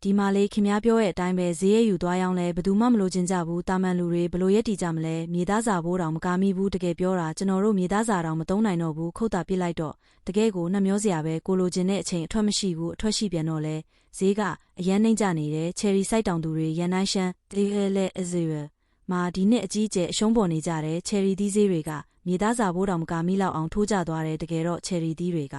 ဒီမှာလေခင်များပြောရဲ့အတိုင်းပဲဈေးရယူသွားရောင်းလဲဘယ်သူမှမလိုချင်ကြဘူးတာမန်လူတွေဘလို့ရက်တီကြမလဲမြေသားစာဘိုးတောင်မကာမိဘူးတကယ်ပြောတာကျွန်တော်တို့မြေသားစာတောင်မသုံးနိုင်တော့ဘူးခုတ်တာပြစ်လိုက်တော့တကယ်ကိုနှမျောစရာပဲကိုလိုချင်တဲ့အချိန်အထွက်မရှိဘူးအထွက်ရှိပြန်တော့လဲဈေးကအရန်နှိမ့်ကြနေတယ်ချယ်ရီစိုက်တောင်သူတွေရန်တိုင်းရှမ်းတီဟဲလဲအဇီရမာဒီနှစ်အကြီးကျယ်အရှုံးပေါ်နေကြတယ်ချယ်ရီသီးဈေးတွေကမြေသားစာဘိုးတောင်မကာမိလောက်အောင်ထိုးကျသွားတယ်တကယ်တော့ချယ်ရီသီးတွေ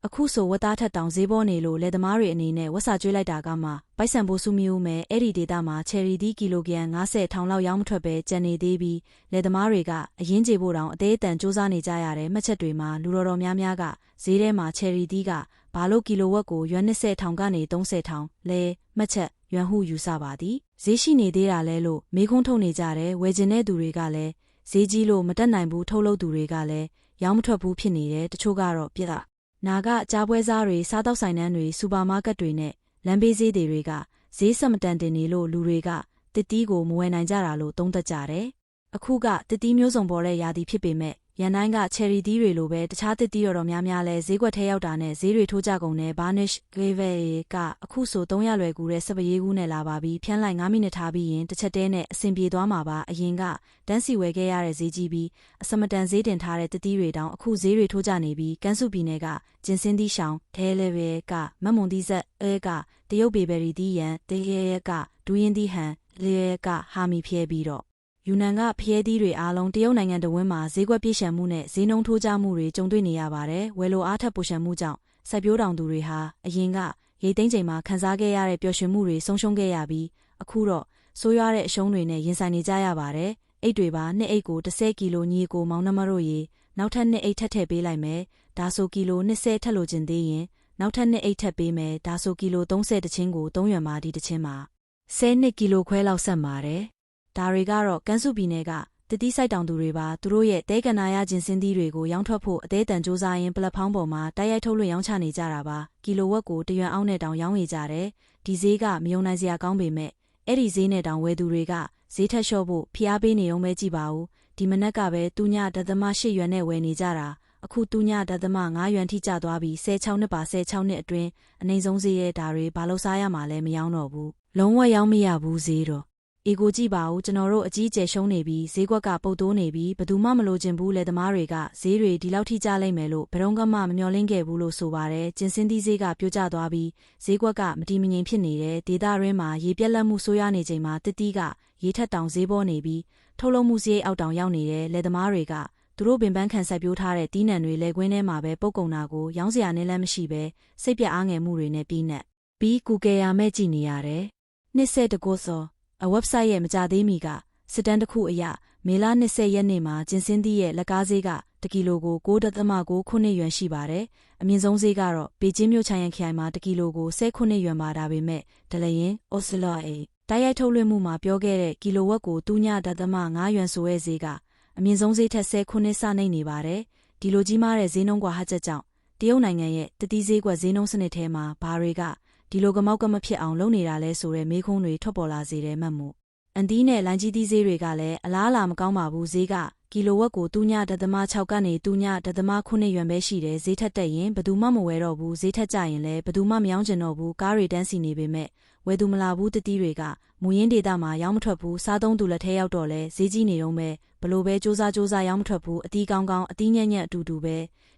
ကအခုဆိုဝတ်သားထက်တောင်ဈေးပေါ်နေလို့လယ်သမားတွေအနေနဲ့ဝက်စာကျွေးလိုက်တာကမှပိုက်ဆံပိုးစုမီဦးမယ်အဲ့ဒီဒေတာမှာချယ်ရီသီးကီလိုဂရမ်90ထောင်လောက်ရောင်းမထွက်ပဲကျန်နေသေးပြီးလယ်သမားတွေကအရင်ကြေဖို့တောင်အသေးအတန်စူးစမ်းနေကြရတယ်မှတ်ချက်တွေမှာလူတော်များများကဈေးထဲမှာချယ်ရီသီးကဘာလို့ကီလိုဝက်ကိုရွမ်20ထောင်ကနေ30ထောင်လဲမှတ်ချက်ရွမ်ဟုယူဆပါသည်ဈေးရှိနေသေးတာလဲလို့မေးခွန်းထုတ်နေကြတယ်ဝယ်ကျင်တဲ့သူတွေကလည်းဈေးကြီးလို့မတက်နိုင်ဘူးထုတ်လုပ်သူတွေကလည်းရောင်းမထွက်ဘူးဖြစ်နေတယ်တချို့ကတော့ပြစ်တာနာကကြားပွဲစားတွေစားတောက်ဆိုင်တန်းတွေစူပါမားကတ်တွေနဲ့လမ်းဘေးဈေးတွေကဈေးဆက်မတန်တင်နေလို့လူတွေကတစ်တီးကိုမဝယ်နိုင်ကြတာလို့သုံးသပ်ကြတယ်။အခုကတစ်တီးမျိုးစုံပေါ်တဲ့ရာသီဖြစ်ပေမဲ့ရန်တိုင်းကချယ်ရီသီးတွေလိုပဲတခြားတစ်တီးတော်များများလဲဈေးကွက်ထဲရောက်တာနဲ့ဈေးတွေထိုးကြကုန်တဲ့ဘာနစ်ဂရေဗယ်ကအခုဆို300လွယ်ကူတဲ့စပရေးကူးနဲ့လာပါပြီးဖြန်းလိုက်9မိနစ်ထားပြီးရင်တစ်ချက်တည်းနဲ့အဆင်ပြေသွားမှာပါအရင်ကတန်းစီဝယ်ခဲ့ရတဲ့ဈေးကြီးပြီးအစမတန်ဈေးတင်ထားတဲ့တစ်တီးတွေတောင်အခုဈေးတွေထိုးကြနေပြီးကန်စုပြည်နယ်ကကျင်စင်းသီးရှောင်းဒဲလေဘဲကမတ်မွန်သီးဆက်အဲကတရုတ်ဘေဘယ်ရီသီးရန်တေရဲကဒူးရင်သီးဟန်လေကဟာမီဖျဲပြီးတော့ယူနန်ကဖျဲသီးတွေအားလုံးတရုတ်နိုင်ငံတဝင်းမှာဈေးကွက်ပြည့်ရှံမှုနဲ့ဈေးနှုန်းထိုးကျမှုတွေကြုံတွေ့နေရပါတယ်ဝယ်လိုအားထက်ပိုရှံမှုကြောင့်စိုက်ပျိုးတောင်သူတွေဟာအရင်ကရိတ်သိမ်းချိန်မှာခံစားခဲ့ရတဲ့ပျော်ရွှင်မှုတွေဆုံးရှုံးခဲ့ရပြီးအခုတော့ဆိုးရွားတဲ့အရှုံးတွေနဲ့ရင်ဆိုင်နေကြရပါတယ်အိတ်တွေပါနှစ်အိတ်ကို10ကီလိုညီကိုမောင်နှမတို့ရေနောက်ထပ်နှစ်အိတ်ထပ်ထည့်ပေးလိုက်မယ်ဒါဆိုကီလို20ထပ်လိုချင်သေးရင်နောက်ထပ်နှစ်အိတ်ထပ်ပေးမယ်ဒါဆိုကီလို30တချင်းကို3ရွမ်ပါဒီတချင်းမှာ10ကီလိုခွဲလောက်ဆက်ပါတယ်ဒါတွေကတော့ကန်စုပြည်နယ်ကတတိစိုက်တောင်သူတွေပါသူတို့ရဲ့တဲကနာရခြင်းစင်းသီးတွေကိုရောင်းထွက်ဖို့အသေးတန်စူးစမ်းရင်းပလက်ဖောင်းပေါ်မှာတိုက်ရိုက်ထုတ်လွှင့်ရောင်းချနေကြတာပါကီလိုဝက်ကို1ရွမ်အောက်နဲ့တောင်ရောင်းနေကြတယ်ဒီဈေးကမယုံနိုင်စရာကောင်းပေမဲ့အဲ့ဒီဈေးနဲ့တောင်ဝယ်သူတွေကဈေးထက်လျှော့ဖို့ဖိအားပေးနေအောင်ပဲကြည့်ပါဦးဒီမနက်ကပဲ3.8ရွမ်နဲ့ဝယ်နေကြတာအခု3.5ရွမ်ထိကျသွားပြီး16နှစ်ပါ16နှစ်အတွင်းအနိုင်ဆုံးဈေးရဲ့ဒါတွေဘာလို့စားရမှာလဲမရောင်းတော့ဘူးလုံးဝရောင်းမရဘူးဈေးတော့အေကိုကြည့်ပါဦးကျွန်တော်တို့အကြီးကျယ်ရှုံးနေပြီးဈေးကွက်ကပုတ်တိုးနေပြီးဘယ်သူမှမလိုချင်ဘူးလေသမားတွေကဈေးတွေဒီလောက်ထိကျလိုက်မယ်လို့ဘယ်တော့မှမမျှော်လင့်ခဲ့ဘူးလို့ဆိုပါတယ်ကျင်စင်းသီးဈေးကပြိုကျသွားပြီးဈေးကွက်ကမတည်မငြိမ်ဖြစ်နေတယ်ဒေတာရင်းမှာရေပြက်လက်မှုဆိုးရွားနေချိန်မှာတစ်တီးကရေထက်တောင်ဈေးပေါ်နေပြီးထုတ်လုပ်မှုဈေးအောက်တောင်ရောက်နေတယ်လေသမားတွေကသူတို့ပင်ပန်းခံစိုက်ပျိုးထားတဲ့တီးနှံတွေလေကွင်းထဲမှာပဲပုတ်ကုန်တာကိုရောင်းစရာနဲ့လည်းမရှိပဲစိတ်ပြအားငယ်မှုတွေနဲ့ပြီးကူကယ်ရမဲ့ကြည့်နေရတယ်20တကောစောအဝက်ဆိုက်ရဲ့မကြသေးမီကစစ်တမ်းတစ်ခုအရမေလ20ရက်နေ့မှာကျင်စင်းသီးရဲ့လက်ကားဈေးက1ကီလိုကို9.9ခုနှစ်ရွမ်ရှိပါတယ်။အမြင့်ဆုံးဈေးကတော့ပေကျင်းမြို့ချိုင်ရန်ခရိုင်မှာ1ကီလိုကို19ရွမ်ပါဒါပေမဲ့ဒလရင်အော်စလော့တိုက်ရိုက်ထုတ်လွှင့်မှုမှာပြောခဲ့တဲ့ကီလိုဝက်ကို3.5ရွမ်ဆိုတဲ့ဈေးကအမြင့်ဆုံးဈေးထက်19စနှိမ့်နေပါတယ်။ဒီလိုကြီးမားတဲ့ဈေးနှုန်းကွာဟချက်ကြောင့်တရုတ်နိုင်ငံရဲ့တတိဈေးကွက်ဈေးနှုန်းစနစ်ထဲမှာဘာတွေကဒီလိုကမောက်ကမဖြစ်အောင်လုပ်နေတာလဲဆိုတဲ့မေးခွန်းတွေထွက်ပေါ်လာစေတယ်မှတ်မှုအန်ဒီနဲ့လိုင်းကြီးသီးဈေးတွေကလည်းအလားအလာမကောင်းပါဘူးဈေးကကီလိုဝက်ကို3.6ကနေ3.9ရွမ်ပဲရှိတယ်ဈေးထက်တက်ရင်ဘယ်သူမှမဝယ်တော့ဘူးဈေးထက်ကျရင်လည်းဘယ်သူမှမရောင်းချင်တော့ဘူးကားတွေတန်းစီနေပေမဲ့ဝယ်သူမလာဘူးတတိတွေကမူရင်းဒေတာမှာရောင်းမထွက်ဘူးစားသုံးသူလက်ထဲရောက်တော့လဲဈေးကြီးနေတော့မယ်ဘလို့ပဲစူးစမ်းရောင်းမထွက်ဘူးအတီးကောင်းအတီးညံ့အတူတူပ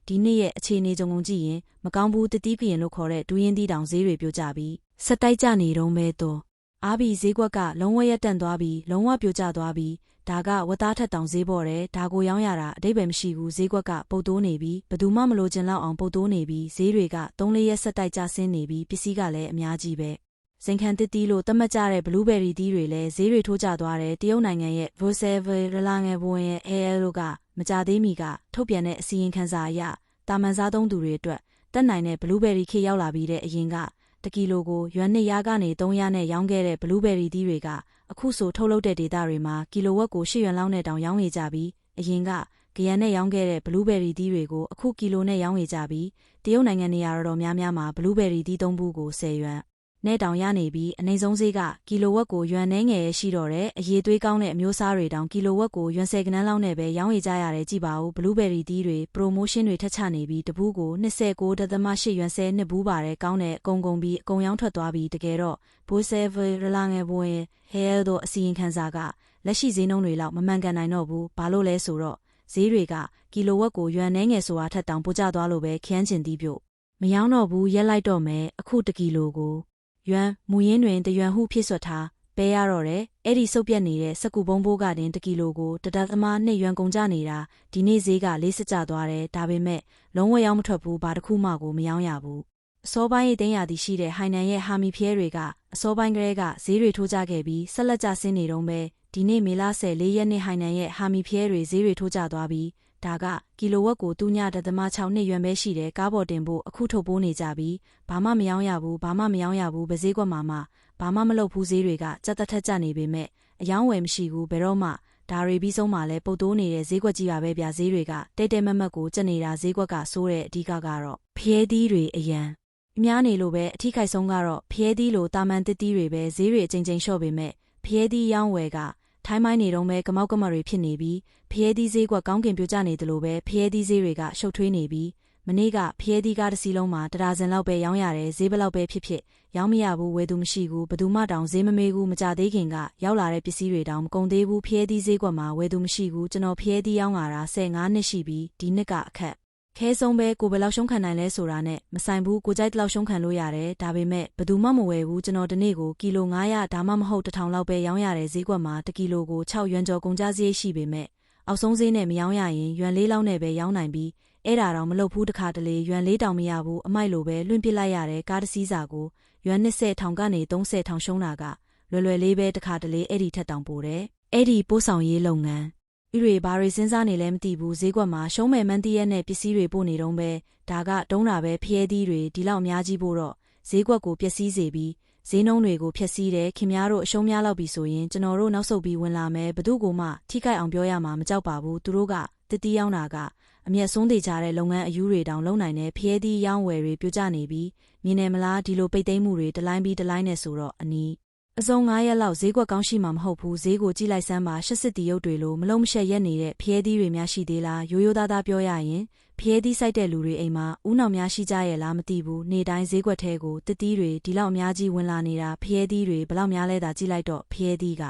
ဲဒီနေ့ရဲ့အခြေအနေကြုံကြည့်ရင်မကောင်းဘူးတတိဖျင်လို့ခေါ်တဲ့ဒူးရင်သီးတောင်ဈေးတွေပြိုကျပြီးဆက်တိုက်ကျနေတော့မဲတော့အားပြီးဈေးကွက်ကလုံးဝရက်တန့်သွားပြီးလုံးဝပြိုကျသွားပြီးဒါကဝတ်သားထက်တောင်ဈေးပေါ်တယ်ဒါကိုရောင်းရတာအဓိပ္ပာယ်မရှိဘူးဈေးကွက်ကပုတ်တိုးနေပြီးဘယ်သူမှမလိုချင်လောက်အောင်ပုတ်တိုးနေပြီးဈေးတွေက3-4ရက်ဆက်တိုက်ကျဆင်းနေပြီးပစ္စည်းကလည်းအများကြီးပဲဇင်ခံတစ်တီးလို့သတ်မှတ်ကြတဲ့ဘလူးဘယ်ရီသီးတွေလည်းဈေးတွေထိုးကျသွားတယ်တရုတ်နိုင်ငံရဲ့ Vosever ရလာငယ်ဘွန်ရဲ့ AL တို့ကမကြသေးမီကထုတ်ပြန်တဲ့အစီရင်ခံစာအရတာမန်စားသုံးသူတွေအတွက်တက်နိုင်တဲ့ဘလူးဘယ်ရီခေတ်ရောက်လာပြီးတဲ့အရင်က1ကီလိုကိုရွမ်200ကနေ300နဲ့ရောင်းခဲ့တဲ့ဘလူးဘယ်ရီသီးတွေကအခုဆိုထုတ်လုပ်တဲ့ဒေတာတွေမှာကီလိုဝက်ကို8ရွမ်လောက်နဲ့တောင်ရောင်းနေကြပြီးအရင်ကဂရန်နဲ့ရောင်းခဲ့တဲ့ဘလူးဘယ်ရီသီးတွေကိုအခုကီလိုနဲ့ရောင်းနေကြပြီးတရုတ်နိုင်ငံနေရာတော်များများမှာဘလူးဘယ်ရီသီး3ဘူးကို10ရွမ် နဲ့တောင်ရနေပြီးအနိုင်ဆုံးဈေးကကီလိုဝက်ကိုယွမ်နှဲငယ်ရှိတော့တဲ့အရေးသွေးကောင်းတဲ့အမျိုးအစားတွေတောင်ကီလိုဝက်ကိုယွမ်10ကနန်းလောက်နဲ့ပဲရောင်းရကြရတယ်ကြည့်ပါဦးဘလူးဘယ်ရီတီးတွေပရိုမိုးရှင်းတွေထက်ချနေပြီးတပူးကို29.8ယွမ်10နှစ်ဘူးပါတယ်ကောင်းတဲ့အကုန်ပြီးအကုန်ရောင်းထွက်သွားပြီးတကယ်တော့ဘိုးဆဲဗရလာငယ်ဘဝင်ဟဲတို့အစီရင်ခံစာကလက်ရှိဈေးနှုန်းတွေလောက်မမှန်ကန်နိုင်တော့ဘူးဘာလို့လဲဆိုတော့ဈေးတွေကကီလိုဝက်ကိုယွမ်နှဲငယ်ဆိုတာထက်တောင်ပိုကျသွားလို့ပဲခန်းချင်သည်ပြုတ်မရောင်းတော့ဘူးရက်လိုက်တော့မယ်အခု1ကီလိုကိုယွမ်မူရင်းတွင်တယွမ်ဟုဖြစ်ဆွတ်ထားပဲရတော့တယ်အဲ့ဒီစုပ်ပြက်နေတဲ့စကူဘုံဘိုးကတင်1ကီလိုကို1.2ယွမ်ကုန်ကြနေတာဒီနေ့ဈေးကလေးစကျသွားတယ်ဒါပေမဲ့လုံးဝရောင်းမထွက်ဘူးဘာတစ်ခုမှကိုမရောင်းရဘူးအစောပိုင်းရိတ်သိမ်းရသည်ရှိတဲ့ဟိုင်နန်ရဲ့ဟာမီဖျဲတွေကအစောပိုင်းကလေးကဈေးတွေထိုးကြခဲ့ပြီးဆက်လက်ကျဆင်းနေတော့ပဲဒီနေ့မေလ14ရက်နေ့ဟိုင်နန်ရဲ့ဟာမီဖျဲတွေဈေးတွေထိုးကြသွားပြီးဒါကကီလိုဝက်ကို3.6နှစ်ရွမ်ပဲရှိတယ်ကားပေါ်တင်ဖို့အခုထုတ်ပိုးနေကြပြီးဘာမှမရောင်းရဘူးဘာမှမရောင်းရဘူးဗဈေးကွက်မှာဘာမှမလုပ်ဘူးဈေးတွေကကြက်တက်ထက်ကျနေပေမဲ့အယောင်းဝယ်မရှိဘူးဘယ်တော့မှဒါတွေပြီးဆုံးမှလဲပုတ်တိုးနေတဲ့ဈေးကွက်ကြီးပါပဲဗျာဈေးတွေကတိတ်တိတ်မတ်မတ်ကိုကျက်နေတာဈေးကွက်ကဆိုးတဲ့အဓိကကတော့ဖျဲသီးတွေအရန်အများနေလို့ပဲအထိခိုက်ဆုံးကတော့ဖျဲသီးလိုတာမန်တစ်သီးတွေပဲဈေးတွေအချိန်ချင်းလျှော့ပေမဲ့ဖျဲသီးရောင်းဝယ်ကထိုင်းမိုင်းနေတော့မဲကမောက်ကမတွေဖြစ်နေပြီးဖျဲသီးဈေးကွက်ကောင်းကင်ပြိုကျနေတယ်လို့ပဲဖျဲသီးဈေးတွေကရှုပ်ထွေးနေပြီးမနေ့ကဖျဲသီးကားတစ်စီးလုံးမှာတဒါဇင်လောက်ပဲရောင်းရတယ်ဈေးဘလောက်ပဲဖြစ်ရောင်းမရဘူးဝယ်သူမရှိဘူးဘယ်သူမှတောင်ဈေးမမေးဘူးမကြသေးခင်ကရောက်လာတဲ့ပစ္စည်းတွေတောင်မကုန်သေးဘူးဖျဲသီးဈေးကွက်မှာဝယ်သူမရှိဘူးကျွန်တော်ဖျဲသီးရောင်းလာတာ15နှစ်ရှိပြီးဒီနှစ်ကအခက်ခဲဆုံးပဲကိုဘယ်လောက်ရှုံးခံနိုင်လဲဆိုတာနဲ့မဆိုင်ဘူးကိုကြိုက်တလောက်ရှုံးခံလို့ရတယ်ဒါပေမဲ့ဘယ်သူမှမဝယ်ဘူးကျွန်တော်ဒီနေ့ကိုကီလို900ဒါမှမဟုတ်1000လောက်ပဲရောင်းရတယ်ဈေးကွက်မှာ1ကီလိုကို6ယွမ်ကျော်ကုန်ကြစရိတ်ရှိပေမဲ့အောက်ဆုံးဈေးနဲ့မရောင်းရရင်ယွမ်4လောက်နဲ့ပဲရောင်းနိုင်ပြီးအဲ့ဒါတော့မလုပ်ဘူးတခါတလေယွမ်4တောင်မရဘူးအမိုက်လိုပဲလွှင့်ပစ်လိုက်ရတယ်ကားတစ်စီးစာကိုယွမ်20,000ကနေ30,000ရှုံးတာကလွယ်လွယ်လေးပဲတခါတလေအဲ့ဒီထက်တောင်ပိုတယ်အဲ့ဒီပို့ဆောင်ရေးလုပ်ငန်းဥတွေဘာတွေစဉ်းစားနေလဲမသိဘူးဈေးကွက်မှာရှုံးမယ်မှန်းသိရက်နဲ့ပစ္စည်းတွေပို့နေတော့ပဲဒါကတုံးတာပဲဖျဲသီးတွေဒီလောက်အများကြီးပို့တော့ဈေးကွက်ကိုပျက်စီးစေပြီးဈေးနှုန်းတွေကိုဖျက်ဆီးတယ်ခင်များတို့အရှုံးများလောက်ပြီဆိုရင်ကျွန်တော်တို့နောက်ဆုတ်ပြီးဝင်လာမယ်ဘသူကိုမှထိခိုက်အောင်ပြောရမှာမကြောက်ပါဘူးသူတို့ကတစ်တီးရောင်းတာကအမျက်ဆုံးသေးကြတဲ့လုပ်ငန်းအယူတွေတောင်လုံနိုင်တဲ့ဖျဲသီးရောင်းဝယ်တွေပြိုကျနေပြီးမြင်နေမလားဒီလိုပိတ်သိမ်းမှုတွေတလိုင်းပြီးတလိုင်းနဲ့ဆိုတော့အနီးအစုံ9ရက်လောက်ဈေးကွက်ကောင်းရှိမှာမဟုတ်ဘူးဈေးကိုကြည့်လိုက်စမ်းပါ80တီရုပ်တွေလိုမလုံးမရှက်ရက်နေတဲ့ဖျဲသီးတွေများရှိသေးလားရိုးရိုးသားသားပြောရရင်ဖျဲသီးစိုက်တဲ့လူတွေအိမ်မှာဦးနှောင်များရှိကြရဲ့လားမသိဘူးနေ့တိုင်းဈေးကွက်ထဲကိုတစ်တီးတွေဒီလောက်အများကြီးဝင်လာနေတာဖျဲသီးတွေဘလောက်များလဲတာကြည့်လိုက်တော့ဖျဲသီးက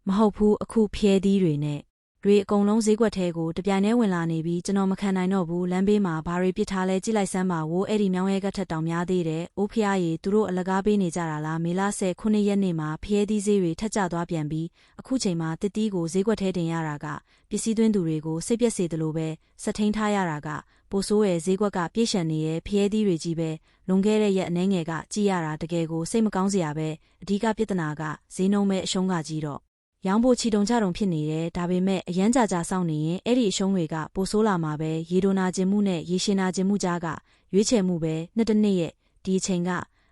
မဟုတ်ဘူးအခုဖျဲသီးတွေနဲ့တွေအကုန်လုံးဈေးကွက်ထဲကိုတပြိုင်တည်းဝင်လာနေပြီးကျွန်တော်မခံနိုင်တော့ဘူးလမ်းဘေးမှာဘာတွေပစ်ထားလဲကြည့်လိုက်စမ်းပါဝိုးအဲ့ဒီမြောင်းရဲကထက်တောင်များသေးတယ်အိုးဖျားရည်သူတို့အလကားပေးနေကြတာလားမေလ19ရက်နေ့မှာဖျဲသီးဈေးတွေထက်ကျသွားပြန်ပြီးအခုချိန်မှာတစ်တီးကိုဈေးကွက်ထဲတင်ရတာကပစ္စည်းသွင်းသူတွေကိုစိတ်ပြက်စေတယ်လို့ပဲစက်ထိန်ထားရတာကပိုဆိုးရဲ့ဈေးကွက်ကပြည့်ရှံနေရဲ့ဖျဲသီးတွေကြီးပဲလွန်ခဲ့တဲ့ရက်အနှဲငယ်ကကြည့်ရတာတကယ်ကိုစိတ်မကောင်းစရာပဲအဓိကပြဿနာကဈေးနှုန်းပဲအရှုံးကကြီးတော့ရောင်းဖို့ချီတုံကြတုံဖြစ်နေတယ်ဒါပေမဲ့အရန်ကြာစောင့်နေရင်အဲ့ဒီအရှုံးတွေကပိုဆိုးလာမှာပဲရေဒိုနာခြင်းမှုနဲ့ရေရှင်နာခြင်းမှုကြားကရွေးချယ်မှုပဲနှစ်တစ်နှစ်ရဲ့ဒီအချိန်က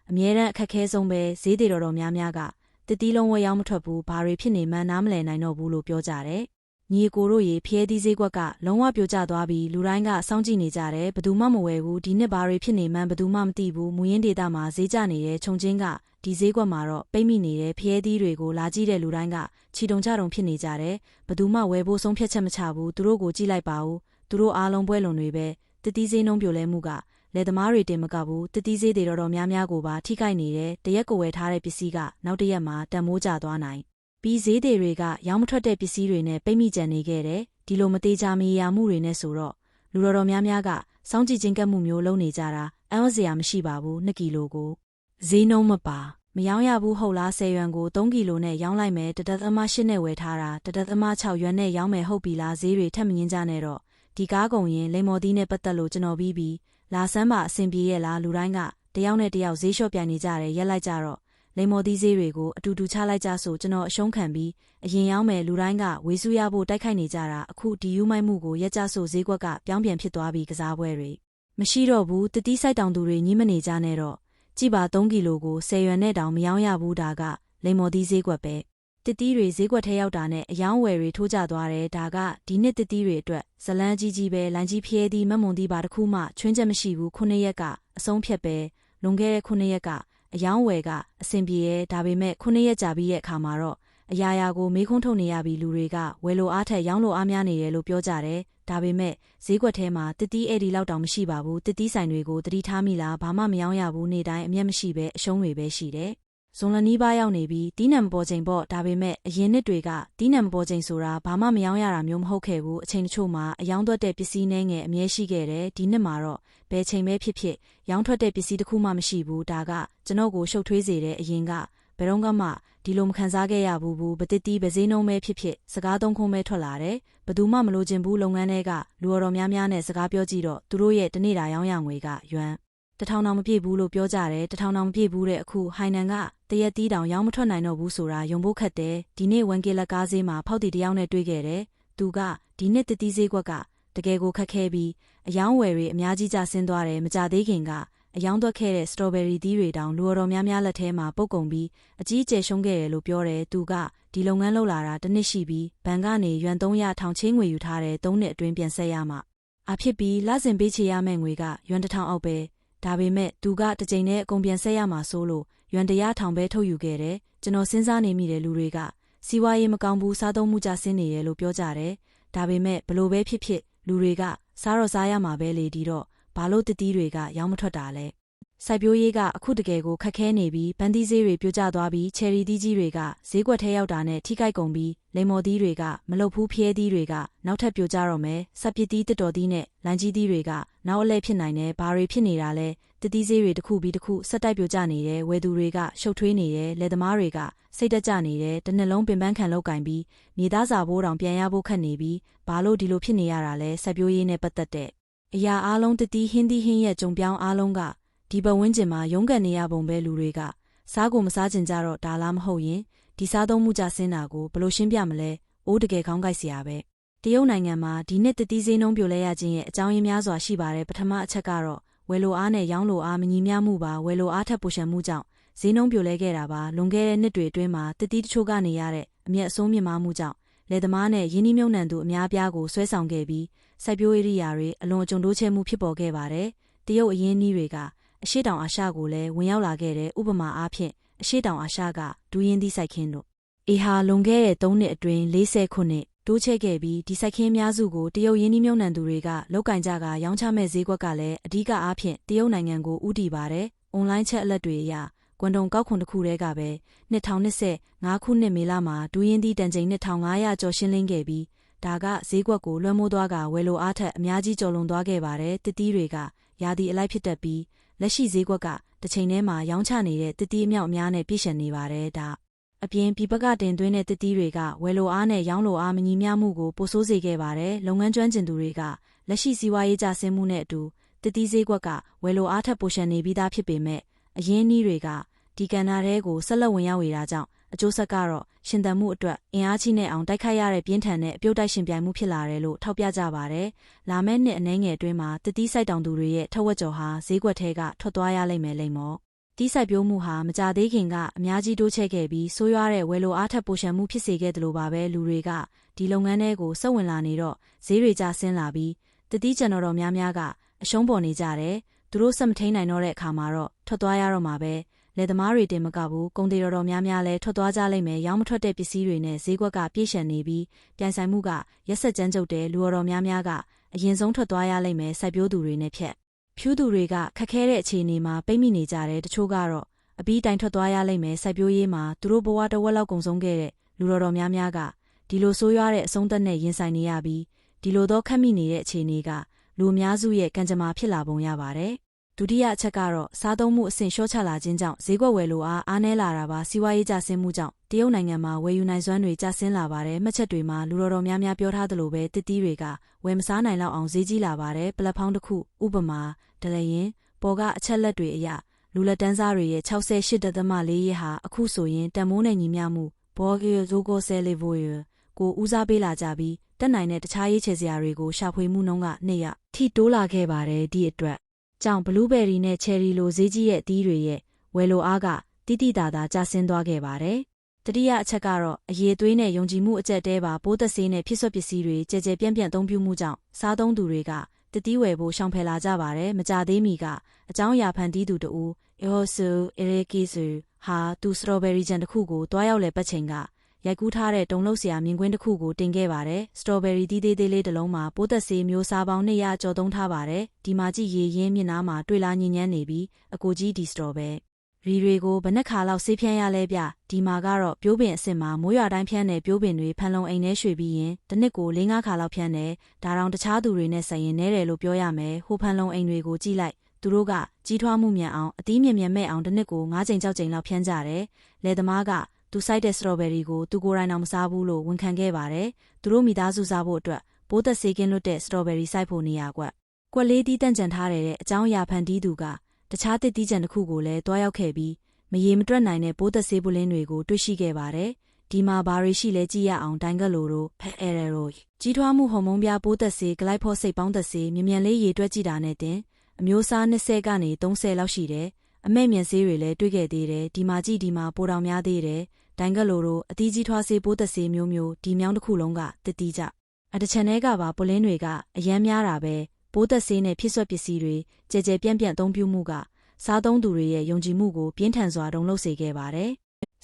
အမြဲတမ်းအခက်ခဲဆုံးပဲဈေးတွေတော်များများကတစ်တီးလုံးဝရောင်းမထွက်ဘူးဘာတွေဖြစ်နေမှန်းနားမလည်နိုင်တော့ဘူးလို့ပြောကြတယ်ညီကိုတို့ရေဖျဲသီးဈေးကွက်ကလုံးဝပြိုကျသွားပြီးလူတိုင်းကစောင့်ကြည့်နေကြတယ်ဘယ်သူမှမဝယ်ဘူးဒီနှစ်ဘာတွေဖြစ်နေမှန်းဘယ်သူမှမသိဘူးမူရင်းဒေတာမှာဈေးကျနေတဲ့ခြုံချင်းကဒီဈေးကွက်မှာတော့ပိတ်မိနေတဲ့ဖျဲသီးတွေကိုလာကြည့်တဲ့လူတိုင်းကချီတုံကြတုံဖြစ်နေကြတယ်ဘယ်သူမှဝယ်ဖို့ဆုံးဖြတ်ချက်မချဘူးသူတို့ကိုကြည့်လိုက်ပါဦးသူတို့အားလုံးပွဲလွန်တွေပဲတစ်တီးဈေးနှုန်းပြိုလဲမှုကလယ်သမားတွေတင်မကဘူးတစ်တီးဈေးတွေတော်များများကိုပါထိခိုက်နေတယ်တရက်ကိုဝယ်ထားတဲ့ပစ္စည်းကနောက်တစ်ရက်မှာတန်မိုးကျသွားနိုင်ပြီးဈေးတွေကရောင်းမထွက်တဲ့ပစ္စည်းတွေနဲ့ပိတ်မိကြံနေခဲ့တယ်ဒီလိုမသေးချာမီယာမှုတွေနဲ့ဆိုတော့လူတော်များများကစောင့်ကြည့်ခြင်းကပ်မှုမျိုးလုပ်နေကြတာအံ့ဩစရာမရှိပါဘူး2ကီလိုကိုဈေးနှုန်းမပါမရောင်းရဘူးဟုတ်လား10ယွမ်ကို3ကီလိုနဲ့ရောင်းလိုက်မယ်1.8နဲ့ဝယ်ထားတာ1.6ယွမ်နဲ့ရောင်းမယ်ဟုတ်ပြီလားဈေးတွေထပ်မငင်းကြနဲ့တော့ဒီကားကုန်ရင်လိမ္မော်သီးနဲ့ပတ်သက်လို့ကျွန်တော်ပြီးလာစမ်းပါအဆင်ပြေရဲ့လားလူတိုင်းကတယောက်နဲ့တယောက်ဈေးလျှော့ပြိုင်နေကြတယ်ရက်လိုက်ကြတော့လိမ္မော်သီးဈေးတွေကိုအတူတူချလိုက်ကြဆိုကျွန်တော်အရှုံးခံပြီးအရင်ရောင်းမယ်လူတိုင်းကဝေစုရဖို့တိုက်ခိုက်နေကြတာအခုဒီယူမိုက်မှုကိုရက်ကြဆိုဈေးကွက်ကပြောင်းပြန်ဖြစ်သွားပြီးကစားပွဲတွေမရှိတော့ဘူးတတိဆိုင်တောင်သူတွေညှိမနေကြနဲ့တော့ကြည့်ပါ3ကီလိုကို10ယွမ်နဲ့တောင်မရောင်းရဘူးဒါကလိမ္မော်သီးဈေးကွက်ပဲတစ်တီးတွေဈေးကွက်ထဲရောက်တာနဲ့အယောင်းဝယ်တွေထိုးကျသွားတယ်ဒါကဒီနှစ်တစ်တီးတွေအတွက်ဇလန်းကြီးပဲလိုင်းကြီးဖျဲသီးမမွန်သီးပါတစ်ခုမှချွင်းချက်မရှိဘူး9ရက်ကအဆုံးဖြတ်ပဲလွန်ခဲ့တဲ့9ရက်ကအ အယောင်းဝယ်ကအဆင်ပြေရဲဒါပေမဲ့9 ရက်ကြာပြီးတဲ့အခါမှာတော့အရာရာကိုမေးခွန်းထုတ်နေရပြီးလူတွေကဝယ်လိုအားထက်ရောင်းလိုအားများနေတယ်လို့ပြောကြတယ်ဒါပေမဲ့ဈေးကွက်ထဲမှာတစ်တီးအဲ့ဒီလောက်တောင်မရှိပါဘူးတစ်တီးဆိုင်တွေကိုတတိထားမိလားဘာမှမရောင်းရဘူးနေ့တိုင်းအမျက်မရှိပဲအရှုံးတွေပဲရှိတယ်ဇွန်လနီးပါးရောက်နေပြီးတီးနံမပေါ်ချိန်ပေါ့ဒါပေမဲ့အရင်နှစ်တွေကတီးနံမပေါ်ချိန်ဆိုတာဘာမှမရောင်းရတာမျိုးမဟုတ်ခဲ့ဘူးအချိန်တချို့မှာအယောင်းသွက်တဲ့ပစ္စည်းနှဲငယ်အမြဲရှိခဲ့တယ်ဒီနှစ်မှာတော့ဘယ်ချိန်ပဲဖြစ်ဖြစ်ရောင်းထွက်တဲ့ပစ္စည်းတစ်ခုမှမရှိဘူးဒါကကျွန်တော်ကိုရှုပ်ထွေးစေတဲ့အရင်ကဘယ်တော့မှဒီလိုမခံစားခဲ့ရဘူးဗတစ်တီးပဲဈေးနှုန်းပဲဖြစ်ဖြစ်စကားသုံးခုပဲထွက်လာတယ်ဘယ်သူမှမလိုချင်ဘူးလုပ်ငန်းတွေကလူတော်များများနဲ့စကားပြောကြည့်တော့သူတို့ရဲ့တနေ့တာရောင်းရငွေကယွမ်1000တောင်မပြည့်ဘူးလို့ပြောကြတယ်1000တောင်မပြည့်ဘူးတဲ့အခုဟိုင်နန်ကတရက်တီးတောင်ရောင်းမထွက်နိုင်တော့ဘူးဆိုတာယုံဖို့ခက်တယ်ဒီနေ့ဝန်ကေလက်ကားဈေးမှာဖောက်တီတယောက်နဲ့တွေ့ခဲ့တယ်သူကဒီနှစ်တစ်တီးဈေးကွက်ကတကယ်ကိုခက်ခဲပြီးအယောင်းဝယ်တွေအများကြီးကျဆင်းသွားတယ်မကြသေးခင်ကအယောင်းသွက်ခဲ့တဲ့စတော်ဘယ်ရီသီးတွေတောင်လူတော်များများလက်ထဲမှာပုတ်ကုန်ပြီးအကြီးအကျယ်ရှုံးခဲ့တယ်လို့ပြောတယ်သူကဒီလုပ်ငန်းလုပ်လာတာတစ်နှစ်ရှိပြီးဘဏ်ကနေယွမ်300ထောင်ချင်းငွေယူထားတဲ့3နှစ်အတွင်းပြန်ဆက်ရမှာအဖြစ်ပြီးလစဉ်ပေးချေရမယ့်ငွေကယွမ်1000အောက်ပဲဒါပေမဲ့သူကတစ်ချိန်နဲ့အကုန်ပြန်ဆက်ရမှာဆိုလို့ယွမ်100ထောင်ပဲထုတ်ယူခဲ့တယ်ကျွန်တော်စဉ်းစားနေမိတယ်လူတွေကစီးပွားရေးမကောင်းဘူးစားသုံးမှုကျဆင်းနေတယ်လို့ပြောကြတယ်ဒါပေမဲ့ဘလို့ပဲဖြစ်ဖြစ်လူတွေကစားတော့စားရမှာပဲလေဒီတော့ဘာလို့တစ်တီးတွေကရောင်းမထွက်တာလဲစိုက်ပျိုးရေးကအခုတကယ်ကိုခက်ခဲနေပြီးဗန်သီးဈေးတွေပြိုကျသွားပြီးချယ်ရီသီးကြီးတွေကဈေးကွက်ထဲရောက်တာနဲ့ထိခိုက်ကုန်ပြီးလိမ္မော်သီးတွေကမလုတ်ဘူးဖျဲသီးတွေကနောက်ထပ်ပြိုကျတော့မယ်စပ်ပစ်သီးတစ်တော်သီးနဲ့လိုင်းကြီးသီးတွေကနောက်အလဲဖြစ်နိုင်တယ်ဘာတွေဖြစ်နေတာလဲတစ်တီးဈေးတွေတစ်ခုပြီးတစ်ခုဆက်တိုက်ပြိုကျနေတယ်ဝယ်သူတွေကရှုပ်ထွေးနေတယ်လယ်သမားတွေကစိတ်တက်ကြနေတယ်တစ်နှစ်လုံးပင်ပန်းခံလောက်ကင်ပြီးမြေသားစာဘိုးတောင်ပြန်ရဖို့ခက်နေပြီးဘာလို့ဒီလိုဖြစ်နေရတာလဲစိုက်ပျိုးရေးနဲ့ပတ်သက်တဲ့အရာအားလုံးတစ်တီးဟင်းသီးဟင်းရဲ့ကြုံပြောင်းအားလုံးကဒီဘဝင်းကျင်မှာရုန်းကန်နေရပုံပဲလူတွေကစားကိုမစားကျင်ကြတော့ဒါလားမဟုတ်ရင်ဒီစားသုံးမှုကြဆင်းတာကိုဘလို့ရှင်းပြမလဲအိုးတကယ်ခေါင်းကိုက်စရာပဲတရုတ်နိုင်ငံမှာဒီနှစ်တစ်တီးဈေးနှုန်းပြိုလဲရခြင်းရဲ့အကြောင်းရင်းများစွာရှိပါတယ်ပထမအချက်ကတော့ဝယ်လိုအားနဲ့ရောင်းလိုအားမညီမျှမှုပါဝယ်လိုအားထက်ပိုရှံမှုကြောင့်ဈေးနှုန်းပြိုလဲခဲ့တာပါလွန်ခဲ့တဲ့နှစ်တွေအတွင်းမှာတစ်တီးတချို့ကနေရတဲ့အမျက်အဆိုးမြင့်မားမှုကြောင့်လယ်သမားနဲ့ရင်းနှီးမြှုပ်နှံသူအများအပြားကိုဆွဲဆောင်ခဲ့ပြီးစိုက်ပျိုးရေးရာတွေအလွန်အကျွံတိုးချဲ့မှုဖြစ်ပေါ်ခဲ့ပါတယ်တရုတ်အရင်းနှီးတွေကအရှေ့တောင်အာရှကိုလည်းဝင်ရောက်လာခဲ့တဲ့ဥပမာအားဖြင့်အရှေ့တောင်အာရှကဒူးရင်းသီးစိုက်ခင်းတို့အေဟာလွန်ခဲ့တဲ့3နှစ်အတွင်း40ခုနှစ်တိုးချဲ့ခဲ့ပြီးဒီစိုက်ခင်းအများစုကိုတရုတ်ရင်းနှီးမြှုပ်နှံသူတွေကလောက်ကင်ကြကရောင်းချမဲ့ဈေးကွက်ကလည်းအဓိကအားဖြင့်တရုတ်နိုင်ငံကိုဦးတည်ပါတယ်အွန်လိုင်းချက်အလက်တွေအရကွန်တုံကောက်ခွန်တစ်ခုတည်းကပဲ2025ခုနှစ်မေလမှာဒူးရင်းသီးတန်ချိန်2500ကျော်ရှင်းလင်းခဲ့ပြီးဒါကဈေးကွက်ကိုလွှမ်းမိုးသွားကဝယ်လိုအားထက်အများကြီးကျော်လွန်သွားခဲ့ပါတယ်တစ်တီးတွေကရာသီအလိုက်ဖြစ်တတ်ပြီးလက်ရှိဈေးကွက်ကတစ်ချိန်ထဲမှာရောင်းချနေတဲ့တစ်တီးအမြောက်အများနဲ့ပြည့်စုံနေပါတယ်ဒါအပြင်ပြည်ပကတင်သွင်းတဲ့တစ်တီးတွေကဝယ်လိုအားနဲ့ရောင်းလိုအားမညီမျှမှုကိုပိုဆိုးစေခဲ့ပါတယ်လုပ်ငန်းကျွမ်းကျင်သူတွေကလက်ရှိစီးပွားရေးကျဆင်းမှုနဲ့အတူတစ်တီးဈေးကွက်ကဝယ်လိုအားထက်ပိုရှံနေပြီးသားဖြစ်ပေမဲ့အရင်းနှီးတွေကဒီကဏ္ဍထဲကိုဆက်လက်ဝင်ရောက်နေတာကြောင့်အကျိုးဆက်ကတော့ရှင်သန်မှုအတွက်အင်အားကြီးနဲ့အောင်တိုက်ခိုက်ရတဲ့ပြင်းထန်တဲ့အပြုတ်တိုက်ရှင်ပြိုင်မှုဖြစ်လာတယ်လို့ထောက်ပြကြပါတယ်။လာမယ့်နှစ်အနည်းငယ်အတွင်းမှာတစ်တီးစိုက်တောင်သူတွေရဲ့ထက်ဝက်ကျော်ဟာဈေးကွက်ထဲကထွက်သွားရလိမ့်မယ်လိမ့်မော်။တီးစိုက်ပျိုးမှုဟာမကြသေးခင်ကအများကြီးတိုးချဲ့ခဲ့ပြီးဆိုးရွားတဲ့ဝယ်လိုအားထက်ပိုရှံမှုဖြစ်စေခဲ့တယ်လို့ပါပဲလူတွေကဒီလုပ်ငန်းတွေကိုစက်ဝင်လာနေတော့ဈေးတွေကျဆင်းလာပြီးတစ်တီးကျန်တော်များများကအရှုံးပေါ်နေကြတယ်။သူတို့စက်မထိန်နိုင်တော့တဲ့အခါမှာတော့ထွက်သွားရတော့မှာပဲ။လယ်သမားတွေတင်မကဘူးကုန်သည်တော်များများလည်းထွက်သွားကြလိမ့်မယ်ရောင်းမထွက်တဲ့ပစ္စည်းတွေနဲ့ဈေးကွက်ကပြည့်ရှံနေပြီးပြိုင်ဆိုင်မှုကရက်ဆက်ကြမ်းကြုတ်တဲ့လူတော်များများကအရင်ဆုံးထွက်သွားရလိမ့်မယ်စိုက်ပျိုးသူတွေနဲ့ဖြူးသူတွေကခက်ခဲတဲ့အခြေအနေမှာပိတ်မိနေကြတယ်တချို့ကတော့အပြီးတိုင်ထွက်သွားရလိမ့်မယ်စိုက်ပျိုးရေးမှာသူတို့ဘဝတစ်ဝက်လောက်ကုန်ဆုံးခဲ့တဲ့လူတော်များများကဒီလိုဆိုးရွားတဲ့အဆုံးသက်နဲ့ရင်ဆိုင်နေရပြီးဒီလိုတော့ခက်မိနေတဲ့အခြေအနေကလူအများစုရဲ့ကံကြမ္မာဖြစ်လာပုံရပါတယ်ဒုတိယအချက်ကတော့စားသုံးမှုအဆင့်လျှော့ချလာခြင်းကြောင့်ဈေးကွက်ဝယ်လိုအားနည်းလာတာပါစီးပွားရေးကျဆင်းမှုကြောင့်တရုတ်နိုင်ငံမှာဝယ်ယူနိုင်စွမ်းတွေကျဆင်းလာပါတယ်မှတ်ချက်တွေမှာလူတော်များများပြောထားသလိုပဲတစ်တီးတွေကဝယ်မစားနိုင်လောက်အောင်ဈေးကြီးလာပါတယ်ပလက်ဖောင်းတစ်ခုဥပမာဒလရင်ပေါ်ကအချက်လက်တွေအရလူလက်တန်းစားတွေရဲ့68.4ရဟာအခုဆိုရင်တန်မိုးနဲ့ညီမျှမှုဘောဂီဇိုကိုဆယ်လီဗိုယကိုဦးစားပေးလာကြပြီးတက်နိုင်တဲ့တခြားရေးချေစရာတွေကိုရှာဖွေမှုနှုန်းက200ထိတိုးလာခဲ့ပါတယ်ဒီအတွက်ကြောင့်ဘလူးဘယ်ရီနဲ့ချယ်ရီလိုဈေးကြီးရဲ့အသီးတွေရဲ့ဝယ်လိုအားကတိတိတာတာကျဆင်းသွားခဲ့ပါတယ်။တတိယအချက်ကတော့အရေးသွေးနဲ့ယုံကြည်မှုအကျက်တဲပါပိုးသက်ဆေးနဲ့ဖြစ်ဆွက်ပစ္စည်းတွေကြဲကြဲပြန့်ပြန့်သုံးပြုမှုကြောင့်စားသုံးသူတွေကတတိဝယ်ဖို့ရှောင်ဖယ်လာကြပါတယ်။မကြသေးမီကအကြောင်းအရာဖန်တီးသူတဦး Eosu Erekisu ဟာသူ strawberry ဂျန်တစ်ခုကိုတွားရောက်လဲပတ်ချိန်ကရိုက်ကူးထားတဲ့တုံးလုံးစရာမြင်ကွင်းတစ်ခုကိုတင်ခဲ့ပါတယ် strawberry သေးသေးလေးတစ်လုံးမှာပိုးသက်ဆေးမျိုးစားပေါင်း200ကျော်သုံးထားပါတယ်ဒီမှာကြည့်ရေရင်းမြင့်နားမှာတွေ့လာညဉ့်ညမ်းနေပြီးအကိုကြီးဒီ strawberry တွေကိုဘယ်နှခါလောက်ဆေးဖြန်းရလဲဗျဒီမှာကတော့ပြိုးပင်အစ်စ်မှာမိုးရွာတိုင်းဖြန်းတဲ့ပြိုးပင်တွေဖန်လုံအိမ်ထဲရွှေ့ပြီးရင်တစ်နှစ်ကို4-5ခါလောက်ဖြန်းတယ်ဒါတောင်တခြားသူတွေနဲ့ဆိုင်ရင်နဲတယ်လို့ပြောရမယ်ဟိုဖန်လုံအိမ်တွေကိုကြည့်လိုက်သူတို့ကကြီးထွားမှုမြန်အောင်အသီးမြင်မြန်မဲ့အောင်တစ်နှစ်ကို9ကြိမ်6ကြိမ်လောက်ဖြန်းကြတယ်လယ်သမားကသူစိုက်တဲ့ strawberry ကိုသူကိုယ်တိုင်တော့မစားဘူးလို့ဝန်ခံခဲ့ပါတယ်သူတို့မိသားစုစားဖို့အတွက်ပိုးသက်ဆေးကင်းလွတ်တဲ့ strawberry စိုက်ဖို့နေရာကွက်လေးတီးတန့်ကြံထားတဲ့အကြောင်းအရာဖန်တီးသူကတခြားတစ်တီးကြံတစ်ခုကိုလည်းတွားရောက်ခဲ့ပြီးမရေမတွက်နိုင်တဲ့ပိုးသက်ဆေးပုလင်းတွေကိုတွေ့ရှိခဲ့ပါတယ်ဒီမှာဘာတွေရှိလဲကြည့်ရအောင်ဒိုင်ဂက်လိုတို့ဖက်အဲရရိုကြီးထွားမှုဟော်မုန်းပြားပိုးသက်ဆေးဂလိုက်ဖော့စိတ်ပေါင်းသက်ဆေးမြန်မြန်လေးရေတွက်ကြည့်တာနဲ့တင်အမျိုးအစား20ကနေ30လောက်ရှိတယ်အမဲ့မြန်ဆေးတွေလည်းတွေ့ခဲ့သေးတယ်ဒီမှာကြည့်ဒီမှာပိုတောင်များသေးတယ်ဒိုင်ဂက်လိုတို့အသီးကြီးထွားဆေးပိုးသက်ဆေးမျိုးဒီမြောင်းတစ်ခုလုံးကတစ်တီးကြအတချန်ထဲကပါပုလင်းတွေကအယမ်းများတာပဲပိုးသက်ဆေးနဲ့ဖြစ်ဆွက်ပစ္စည်းတွေကြဲကြဲပြန့်ပြန့်သုံးပြုမှုကစားသုံးသူတွေရဲ့ယုံကြည်မှုကိုပြင်းထန်စွာတုံ့လှုပ်စေခဲ့ပါတယ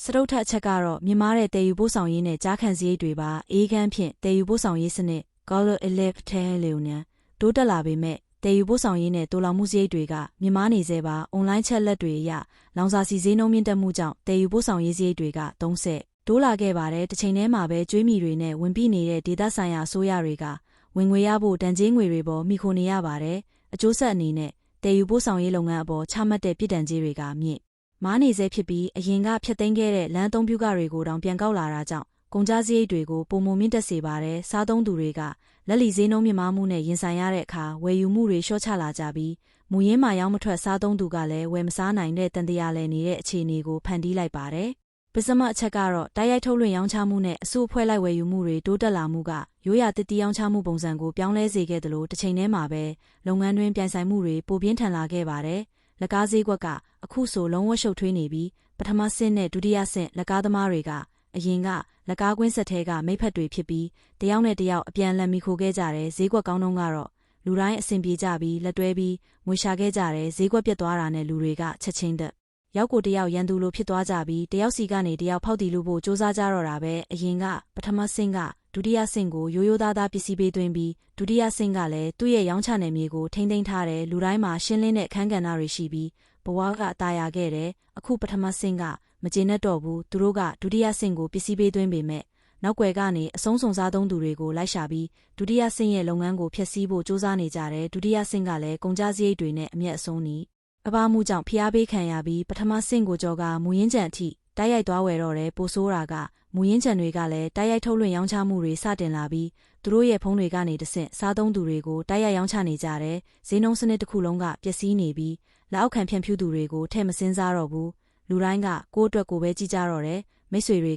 ်စတုထအချက်ကတော့မြင်မာတဲ့တည်ယူပို့ဆောင်ရေးနဲ့ကြားခံစရိတ်တွေပါအေးခမ်းဖြင့်တည်ယူပို့ဆောင်ရေးစနစ် Color Electronic တိုးတက်လာပေမဲ့တည်ယူပို့ဆောင်ရေးနဲ့တိုးလောင်မှုစရိတ်တွေကမြင့်မားနေစေပါအွန်လိုင်းချက်လက်တွေအရလောင်စာဆီဈေးနှုန်းမြင့်တက်မှုကြောင့်တည်ယူပို့ဆောင်ရေးစရိတ်တွေက30တိုးလာခဲ့ပါတယ်တစ်ချိန်တည်းမှာပဲကျွေးမီတွေနဲ့ဝင်ပြီးနေတဲ့ဒေသဆိုင်ရာအစိုးရတွေကဝင်ငွေရဖို့တန်ကြေးငွေတွေပေါ်မိခိုနေရပါတယ်အကျိုးဆက်အနေနဲ့တည်ယူပို့ဆောင်ရေးလုပ်ငန်းအပေါ်ချမှတ်တဲ့ပြည်တံကြေးတွေကမြင့်မားနေစေဖြစ်ပြီးအရင်ကဖျက်သိမ်းခဲ့တဲ့လမ်းအသုံးပြုခတွေကိုတောင်ပြန်ကောက်လာတာကြောင့်ကုန်ကျစရိတ်တွေကိုပုံမမြင့်တက်စေပါတယ်စားသုံးသူတွေကလက်လီဈေးနှုန်းမြင့်မားမှုနဲ့ရင်ဆိုင်ရတဲ့အခါဝယ်ယူမှုတွေလျှော့ချလာကြပြီးမူရင်းမှာရောင်းမထွက်စားသုံးသူကလည်းဝယ်မစားနိုင်တဲ့တန်တရားလည်နေတဲ့အခြေအနေကိုဖန်တီးလိုက်ပါတယ်ပစ္စမအချက်ကတော့တိုက်ရိုက်ထုတ်လွှင့်ရောင်းချမှုနဲ့အစုအဖွဲ့လိုက်ဝယ်ယူမှုတွေတိုးတက်လာမှုကရိုးရာတစ်တီးရောင်းချမှုပုံစံကိုပြောင်းလဲစေခဲ့တယ်လို့တစ်ချိန်တည်းမှာပဲလုပ်ငန်းတွင်ပြိုင်ဆိုင်မှုတွေပိုပြင်းထန်လာခဲ့ပါတယ်လက်ကားဈေးကွက်ကအခုဆိုလုံးဝရှုပ်ထွေးနေပြီးပထမဆင့်နဲ့ဒုတိယဆင့်လက်ကားသမားတွေကအရင်ကလက်ကားကွင်းဆက်ထဲကမိဖက်တွေဖြစ်ပြီးတယောက်နဲ့တယောက်အပြန်အလှန်မိခိုခဲ့ကြတယ်ဈေးကွက်ကောင်းတုန်းကတော့လူတိုင်းအဆင်ပြေကြပြီးလက်တွဲပြီးငွေရှာခဲ့ကြတယ်ဈေးကွက်ပြတ်သွားတာနဲ့လူတွေကချက်ချင်းတက်ရောက်ကိုတယောက်ရန်သူလိုဖြစ်သွားကြပြီးတယောက်စီကနေတယောက်ဖောက်တီးလို့ဖို့စ조사ကြတော့တာပဲအရင်ကပထမဆင့်ကဒုတိယဆင့်ကိုရိုးရိုးသားသားပစ္စည်းပေးသွင်းပြီးဒုတိယဆင့်ကလည်းသူ့ရဲ့ရောင်းချနယ်မြေကိုထိန်းသိမ်းထားတယ်လူတိုင်းမှာရှင်းလင်းတဲ့အခန်းကဏ္ဍတွေရှိပြီးဘဝကအသာရခဲ့တယ်အခုပထမဆင့်ကမကျေနပ်တော့ဘူးသူတို့ကဒုတိယဆင့်ကိုပစ္စည်းပေးသွင်းပေမဲ့နောက်ွယ်ကနေအဆုံးစုံစားသုံးသူတွေကိုလိုက်ရှာပြီးဒုတိယဆင့်ရဲ့လုပ်ငန်းကိုဖျက်ဆီးဖို့စ조사နေကြတယ်ဒုတိယဆင့်ကလည်းကုန်ကျစရိတ်တွေနဲ့အမျက်အဆုံးနီးအပါမှုကြောင့်ဖျားပေးခံရပြီးပထမဆင့်ကိုကြော်ကမူရင်းကြံအထိတိုက်ရိုက်သွားဝယ်တော့တယ်ပိုဆိုးတာကမူရင်းကြံတွေကလည်းတိုက်ရိုက်ထုတ်လွှင့်ရောင်းချမှုတွေစတင်လာပြီးသူတို့ရဲ့ဖုန်းတွေကနေတဆင့်စားသုံးသူတွေကိုတိုက်ရိုက်ရောင်းချနေကြတယ်ဈေးနှုန်းစနစ်တစ်ခုလုံးကပျက်စီးနေပြီးလက်အောက်ခံဖြန့်ဖြူးသူတွေကိုထဲ့မစင်းစားတော့ဘူးလူတိုင်းကကိုယ့်အတွက်ကိုပဲကြည့်ကြတော့တယ်မိတ်ဆွေတွေ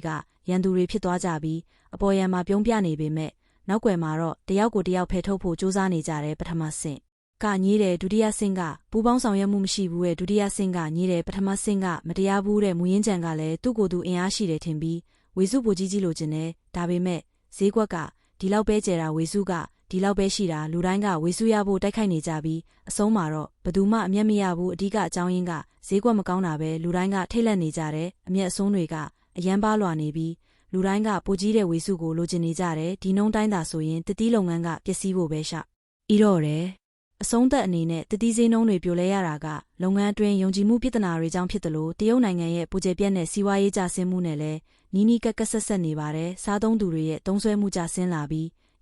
ကရန်သူတွေဖြစ်သွားကြပြီးအပေါ်ရန်မှာပြုံးပြနေပေမဲ့နောက်ွယ်မှာတော့တယောက်ကိုတယောက်ဖယ်ထုတ်ဖို့စ조사နေကြတယ်ပထမဆင့်ကညည်းတယ်ဒုတိယဆင့်ကပူးပေါင်းဆောင်ရွက်မှုမရှိဘူးရဲ့ဒုတိယဆင့်ကညည်းတယ်ပထမဆင့်ကမတရားဘူးတဲ့မူရင်းကြံကလည်းသူ့ကိုယ်သူအင်အားရှိတယ်ထင်ပြီးဝေစုပိုကြီးလိုချင်တယ်ဒါပေမဲ့ဈေးကွက်ကဒီလောက်ပဲကျတာဝေစုကဒီလောက်ပဲရှိတာလူတိုင်းကဝေစုရဖို့တိုက်ခိုက်နေကြပြီးအဆုံးမှာတော့ဘသူမှအမျက်မရဘူးအဓိကအကြောင်းရင်းကဈေးကွက်မကောင်းတာပဲလူတိုင်းကထိတ်လန့်နေကြတယ်အမျက်အဆုံးတွေကအယမ်းပါလွာနေပြီးလူတိုင်းကပိုကြီးတဲ့ဝေစုကိုလိုချင်နေကြတယ်ဒီနှုံးတိုင်းသာဆိုရင်တတိလုပ်ငန်းကပျက်စီးဖို့ပဲရှဤတော့တယ်အဆုံးသက်အနေနဲ့တတိဈေးနှုန်းတွေပြိုလဲရတာကလုပ်ငန်းအတွင်းယုံကြည်မှုပြဿနာတွေကြောင့်ဖြစ်တယ်လို့တရုတ်နိုင်ငံရဲ့ပူကျဲပြက်တဲ့စီးပွားရေးကျဆင်းမှုနဲ့လည်းနီးကပ်ဆက်နေပါတယ်စားသုံးသူတွေရဲ့သုံးစွဲမှုကျဆင်းလာပြီ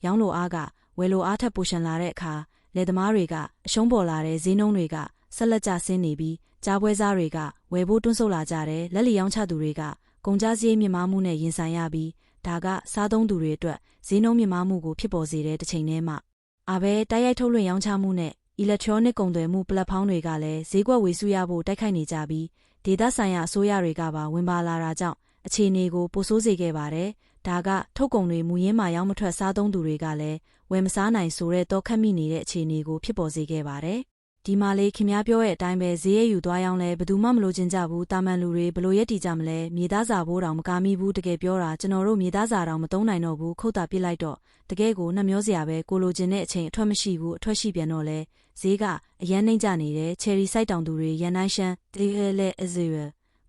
းရောင်းလိုအားကဝယ်လိုအားထက်ပိုရှန်လာတဲ့အခါလယ်သမားတွေကအရှုံးပေါ်လာတဲ့ဈေးနှုန်းတွေကဆက်လက်ကျဆင်းနေပြီးကြားပွဲစားတွေကဝယ်ဖို့တွန်းဆုတ်လာကြတယ်လက်လီရောင်းချသူတွေကကုန်ကျစရိတ်မြင့်မားမှုနဲ့ရင်ဆိုင်ရပြီးဒါကစားသုံးသူတွေအတွက်ဈေးနှုန်းမြင့်မားမှုကိုဖြစ်ပေါ်စေတဲ့တစ်ချိန်တည်းမှာတိုက်ရိုက်ထုတ်လွှင့်ရောင်းချမှုနဲ့ electronic ကုန်သွယ်မှုပလက်ဖောင်းတွေကလည်းဈေးကွက်ဝေစုရဖို့တိုက်ခိုက်နေကြပြီးဒေသဆိုင်ရာအစိုးရတွေကပါဝင်ပါလာတာကြောင့်အခြေအနေကိုပိုဆိုးစေခဲ့ပါတယ်ဒါကထုတ်ကုန်တွေမူရင်းမှာရောင်းမထွက်စားသုံးသူတွေကလည်းဝယ်မစားနိုင်ဆိုတဲ့တော့ခတ်မိနေတဲ့အခြေအနေကိုဖြစ်ပေါ်စေခဲ့ပါတယ် ဒီမှာလေးခင်များပြောရဲ့အတိုင်းပဲဈေးရယူသွားရောင်းလဲဘယ်သူမှမလိုချင်ကြဘူးတာမန်လူတွေဘလို့ရက်တီကြမလဲမြေသားစာဘိုးတောင်မကာမိဘူးတကယ်ပြောတာကျွန်တော်တို့မြေသားစာတောင်မသုံးနိုင်တော့ဘူးခုတ်တာပြစ်လိုက်တော့တကယ်ကိုနှမျောစရာပဲကိုလိုချင်တဲ့အချိန်အထွက်မရှိဘူးအထွက်ရှိပြန်တော့လဲဈေးကအရန်နှိမ့်ကြနေတယ်ချယ်ရီစိုက်တောင်သူတွေရန်တိုင်းရှမ်းတီဟဲလဲအဇေရ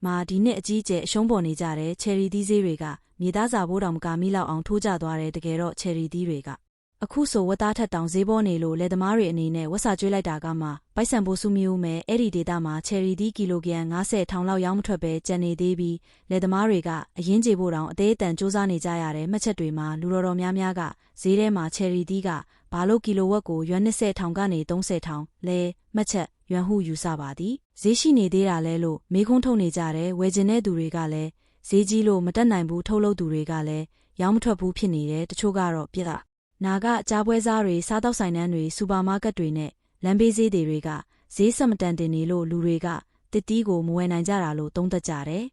မာဒီနှစ်အကြီးကျယ်အရှုံးပေါ်နေကြတယ်ချယ်ရီသီးဈေးတွေကမြေသားစာဘိုးတောင်မကာမိလောက်အောင်ထိုးကျသွားတယ်တကယ်တော့ချယ်ရီသီးတွေကအခုဆိုဝတ်သားထက်တောင်ဈေးပေါ်နေလို့လယ်သမားတွေအနေနဲ့ဝတ်စာကျွေးလိုက်တာကမှပိုက်ဆံပိုးစုမီဦးမယ်အဲ့ဒီဒေတာမှာချယ်ရီသီးကီလိုဂရမ်90ထောင်လောက်ရောင်းမထွက်ပဲကျန်နေသေးပြီးလယ်သမားတွေကအရင်ကြေဖို့တောင်အသေးအတန်စူးစမ်းနေကြရတယ်မှတ်ချက်တွေမှာလူတော်များများကဈေးထဲမှာချယ်ရီသီးကဘာလို့ကီလိုဝက်ကိုရွမ်20ထောင်ကနေ30ထောင်လဲမှတ်ချက်ရွမ်ဟုယူဆပါသည်ဈေးရှိနေသေးတာလဲလို့မေးခွန်းထုတ်နေကြတယ်ဝယ်ကျင်တဲ့သူတွေကလည်းဈေးကြီးလို့မတက်နိုင်ဘူးထုတ်လုပ်သူတွေကလည်းရောင်းမထွက်ဘူးဖြစ်နေတယ်တချို့ကတော့ပြစ်တာနာကကြားပွဲစားတွေစားတောက်ဆိုင်တန်းတွေစူပါမားကတ်တွေနဲ့လမ်းဘေးဈေးတွေကဈေးဆက်မတန်တင်နေလို့လူတွေကတစ်တီးကိုမဝယ်နိုင်ကြတာလို့သုံးသပ်ကြတယ်